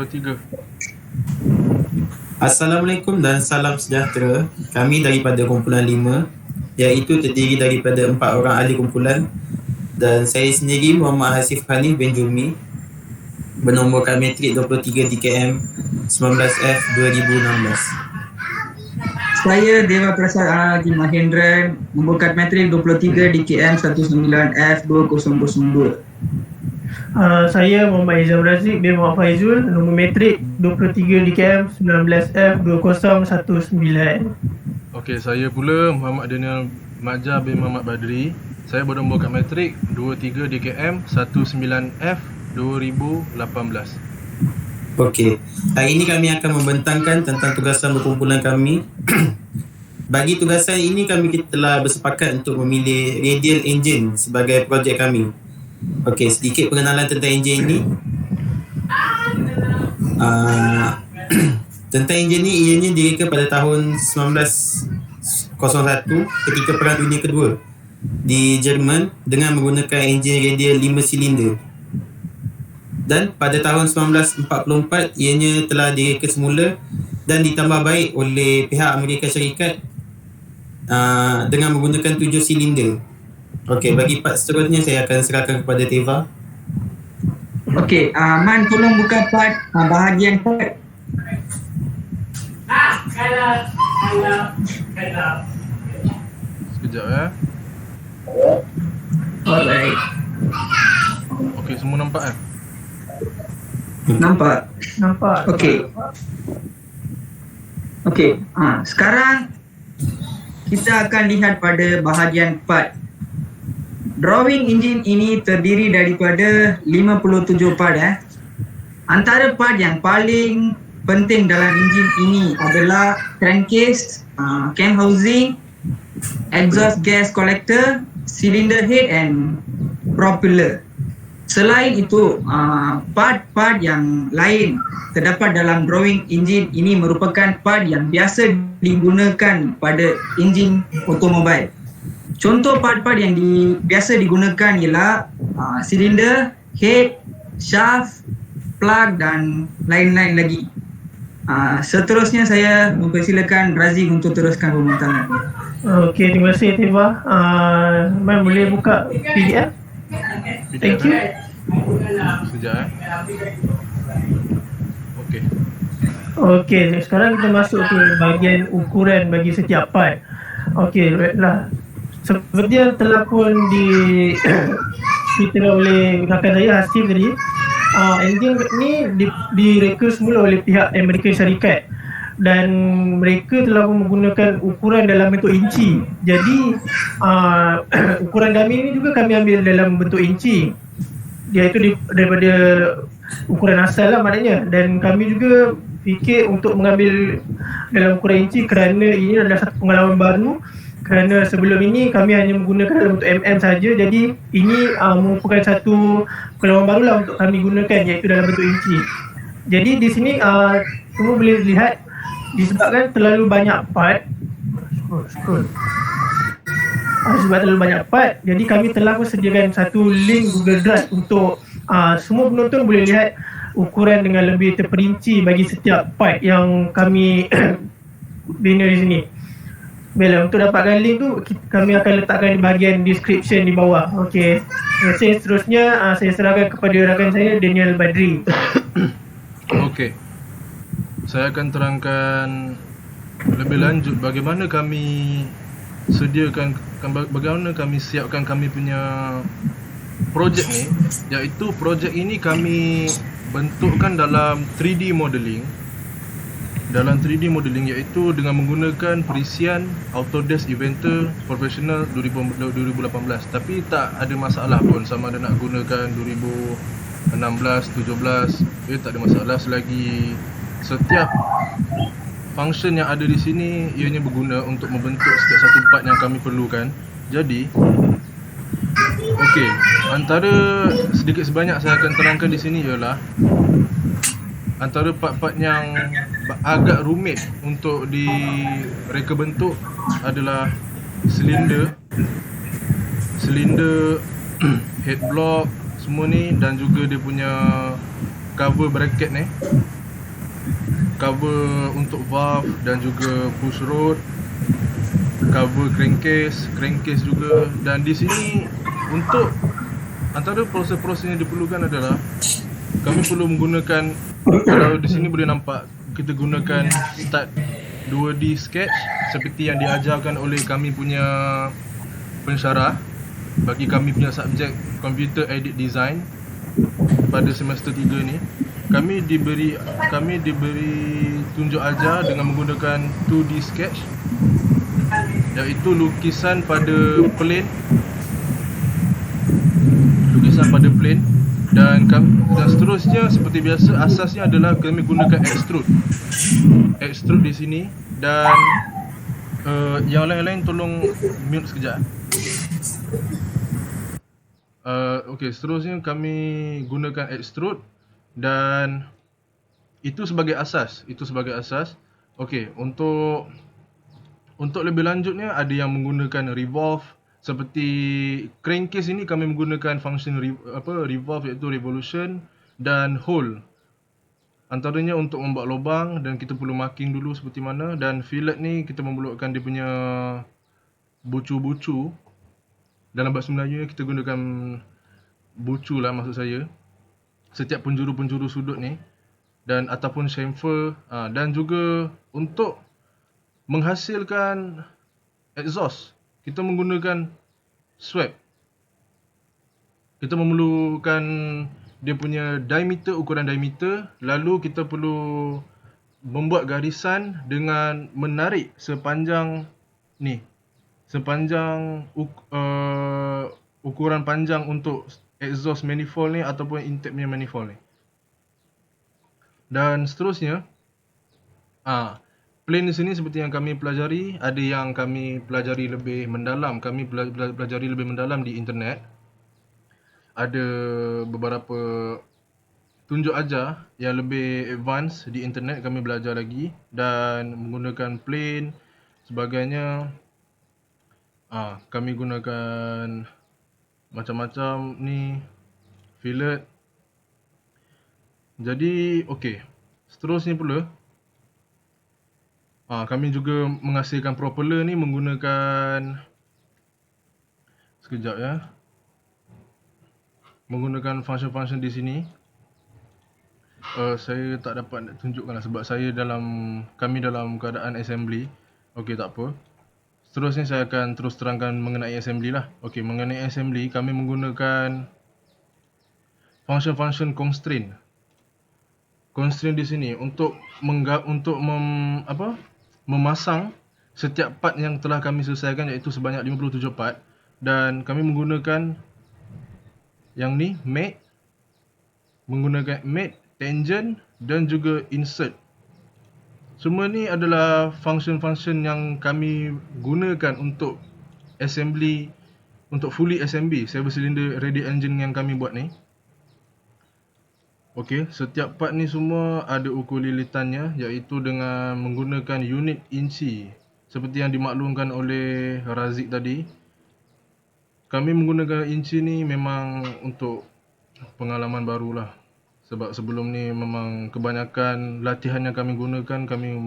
3. Assalamualaikum dan salam sejahtera. Kami daripada kumpulan 5, iaitu terdiri daripada 4 orang ahli kumpulan, dan saya sendiri Muhammad Hasif Hanif bin Julmi, bernomborkan metrik 23 DKM 19F 2016. Saya Dewa Prasad Haji Mahendran, nomborkan metrik 23 DKM 19F 2002. Saya Muhammad Izam Razik bin Muhammad Faizul, nombor metrik 23 DKM 19F 2019. Okey, saya pula Muhammad Daniel Maja bin Muhammad Badri. Saya bernomborkan metrik 23 DKM 19F 2018. Okey, hari ini kami akan membentangkan tentang tugasan berkumpulan kami. Bagi tugasan ini kami telah bersepakat untuk memilih radial engine sebagai projek kami. Okey, sedikit pengenalan tentang enjin ini. Tentang enjin ini, ianya direka pada tahun 1901 ketika Perang Dunia Kedua di Jerman dengan menggunakan enjin radial 5 silinder. Dan pada tahun 1944 ianya telah direka semula dan ditambah baik oleh pihak Amerika Syarikat dengan menggunakan 7 silinder. Okey, bagi part seterusnya saya akan serahkan kepada Teva. Okey, Man tolong buka part bahagian part. Sekejap ya. Alright. Okey, semua nampak kan? Nampak. Okey, sekarang kita akan lihat pada bahagian part. Drawing engine ini terdiri daripada 57 part. Antara part yang paling penting dalam enjin ini adalah crankcase, cam housing, exhaust gas collector, cylinder head and propeller. Selain itu, part-part yang lain terdapat dalam drawing enjin ini merupakan part yang biasa digunakan pada enjin automobil. Contoh part-part yang biasa digunakan ialah silinder, head, shaft, plug dan lain-lain lagi. Seterusnya saya mempersilakan Razi untuk teruskan pembintangan. Okey, terima kasih Teva. Man boleh buka PDF? Thank you. Sekejap Okey, sekarang kita masuk ke bahagian ukuran bagi setiap part. Okey, baiklah. Seperti yang telah pun diceritakan oleh rakan saya Hasif tadi, enjin ni direka semula oleh pihak Amerika Syarikat dan mereka telah menggunakan ukuran dalam bentuk inci. Jadi ukuran kami ni juga kami ambil dalam bentuk inci, iaitu daripada ukuran asal lah maknanya. Dan kami juga fikir untuk mengambil dalam ukuran inci kerana ini adalah satu pengalaman baru. Kerana sebelum ini kami hanya menggunakan dalam bentuk mm saja. Jadi ini merupakan satu pengalaman baru lah untuk kami gunakan, iaitu dalam bentuk inci. Jadi di sini semua boleh lihat disebabkan terlalu banyak part. Sebab terlalu banyak part, jadi kami telah pun sediakan satu link Google Drive untuk semua penonton boleh lihat ukuran dengan lebih terperinci bagi setiap part yang kami bina di sini. Baiklah, untuk dapatkan link tu kami akan letakkan di bahagian description di bawah. Okey. Terima kasih. Seterusnya saya serahkan kepada rakan saya Daniel Badri. Okey. Saya akan terangkan lebih lanjut bagaimana kami sediakan, bagaimana kami siapkan kami punya projek ni, iaitu projek ini kami bentukkan dalam 3D modeling. Dalam 3D modeling iaitu dengan menggunakan perisian Autodesk Inventor Professional 2018. Tapi tak ada masalah pun sama ada nak gunakan 2016, 17, tak ada masalah selagi setiap function yang ada di sini ianya berguna untuk membentuk setiap satu part yang kami perlukan. Jadi okey, antara sedikit sebanyak saya akan terangkan di sini ialah antara part-part yang agak rumit untuk direka bentuk adalah silinder, head block semua ni, dan juga dia punya cover bracket ni, cover untuk valve dan juga push rod, cover crankcase juga. Dan di sini untuk antara proses-proses yang diperlukan adalah kami perlu menggunakan, kalau di sini boleh nampak kita gunakan start 2D sketch seperti yang diajarkan oleh kami punya pensyarah bagi kami punya subjek Computer Aided Design pada semester 3 ni. Kami diberi tunjuk ajar dengan menggunakan 2D sketch, iaitu lukisan pada plane, dan seterusnya seperti biasa. Asasnya adalah kami gunakan extrude di sini. Dan yang lain-lain tolong mute sekejap. Okey, seterusnya kami gunakan extrude dan itu sebagai asas. Okey, untuk lebih lanjutnya ada yang menggunakan revolve. Seperti crankcase ini kami menggunakan function revolve, iaitu revolution, dan hole. Antaranya untuk membuat lubang, dan kita perlu marking dulu seperti mana. Dan fillet ni kita memerlukan dia punya bucu-bucu. Dalam bahasa Melayu kita gunakan bucu lah maksud saya, setiap penjuru-penjuru sudut ni, dan ataupun chamfer. Dan juga untuk menghasilkan exhaust, kita menggunakan swab. Kita memerlukan dia punya ukuran diameter, lalu kita perlu membuat garisan dengan menarik sepanjang ukuran panjang untuk exhaust manifold ni ataupun intake punya manifold ni. Dan seterusnya, plane di sini seperti yang kami pelajari, ada yang kami pelajari lebih mendalam. Kami pelajari lebih mendalam di internet. Ada beberapa tunjuk ajar yang lebih advance di internet, kami belajar lagi, dan menggunakan plane sebagainya. Kami gunakan macam-macam ni fillet. Jadi okey, seterusnya pula kami juga menghasilkan propeller ni menggunakan, sekejap ya, menggunakan function-function di sini. Saya tak dapat nak tunjukkan lah sebab kami dalam keadaan assembly. Okey, tak apa. Seterusnya saya akan terus terangkan mengenai assembly lah. Okey, mengenai assembly kami menggunakan function-function constraint. Constraint di sini untuk memasang setiap part yang telah kami selesaikan, iaitu sebanyak 57 part, dan kami menggunakan yang ni menggunakan mate, tangent dan juga insert. Semua ni adalah function-function yang kami gunakan untuk assembly, untuk fully assembly 7 cylinder radial engine yang kami buat ni. Okey, setiap part ni semua ada ukur lilitannya, iaitu dengan menggunakan unit inci seperti yang dimaklumkan oleh Razik tadi. Kami menggunakan inci ni memang untuk pengalaman barulah, sebab sebelum ni memang kebanyakan latihan yang kami gunakan, kami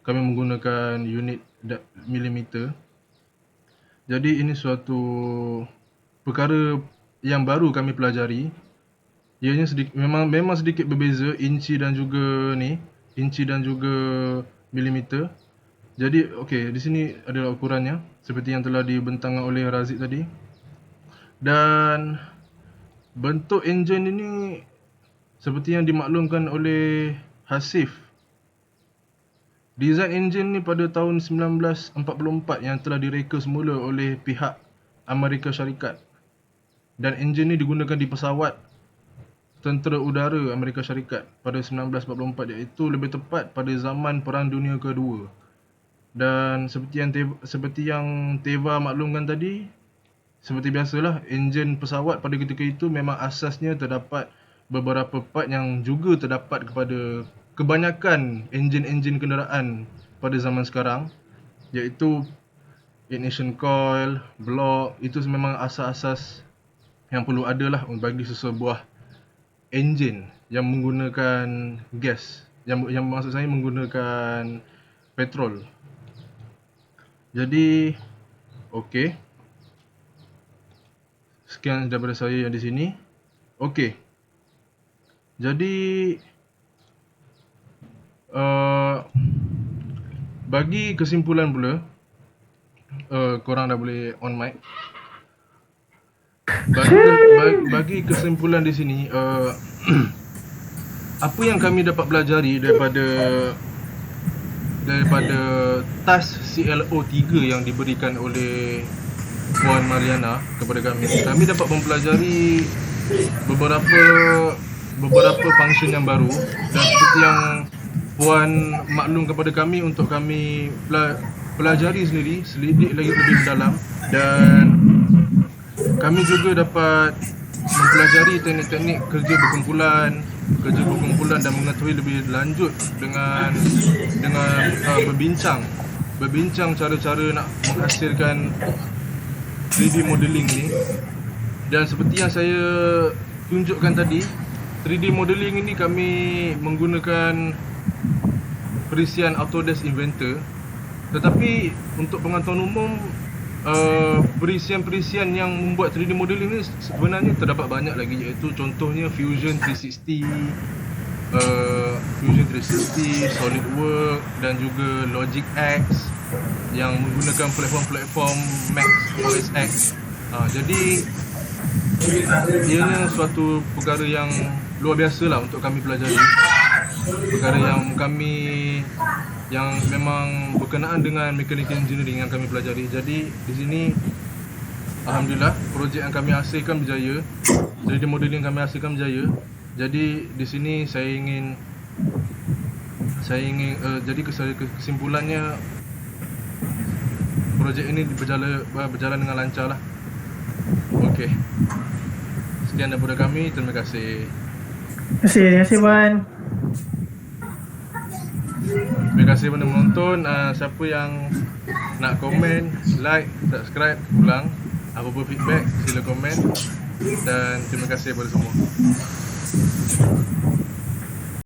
menggunakan unit milimeter. Jadi ini suatu perkara yang baru kami pelajari. Ianya memang sedikit berbeza inci dan juga milimeter. Jadi okey, di sini adalah ukurannya seperti yang telah dibentangkan oleh Razik tadi. Dan bentuk enjin ini seperti yang dimaklumkan oleh Hasif. Design enjin ni pada tahun 1944 yang telah direka semula oleh pihak Amerika Syarikat. Dan enjin ni digunakan di pesawat Tentera Udara Amerika Syarikat pada 1944, iaitu lebih tepat pada zaman Perang Dunia Kedua. Dan seperti yang Teva maklumkan tadi, seperti biasalah, enjin pesawat pada ketika itu memang asasnya terdapat beberapa part yang juga terdapat kepada kebanyakan enjin-enjin kenderaan pada zaman sekarang, iaitu ignition coil, block. Itu memang asas-asas yang perlu ada lah bagi sesebuah enjin yang menggunakan gas, yang maksud saya menggunakan petrol. Jadi okey. Sekian daripada saya yang di sini. Okey. Jadi bagi kesimpulan pula, korang dah boleh on mic. Bagi kesimpulan di sini, apa yang kami dapat pelajari daripada task CLO 3 yang diberikan oleh Puan Mariana kepada kami, kami dapat mempelajari beberapa function yang baru, dan seperti yang Puan maklum kepada kami untuk kami pelajari sendiri, selidik lagi lebih mendalam, dan kami juga dapat mempelajari teknik-teknik kerja berkumpulan dan mengetahui lebih lanjut dengan berbincang cara-cara nak menghasilkan 3D modeling ni. Dan seperti yang saya tunjukkan tadi, 3D modeling ini kami menggunakan perisian Autodesk Inventor. Tetapi untuk pengetahuan umum, perisian-perisian yang membuat 3D modeling ni sebenarnya terdapat banyak lagi, iaitu contohnya Fusion 360, SolidWorks dan juga Logic X yang menggunakan platform Mac OS X. Jadi ianya suatu perkara yang luar biasa lah untuk kami pelajari. Perkara yang memang berkenaan dengan mechanical engineering yang kami pelajari. Jadi di sini alhamdulillah projek yang kami hasilkan berjaya, 3D modeling yang kami hasilkan berjaya. Jadi di sini saya ingin jadi kesimpulannya, projek ini berjalan dengan lancar lah. Okey. Sekian daripada kami, terima kasih. Terima kasih Puan. Terima kasih kepada menonton. Siapa yang nak komen, like, subscribe, ulang, apa-apa feedback sila komen, dan terima kasih kepada semua.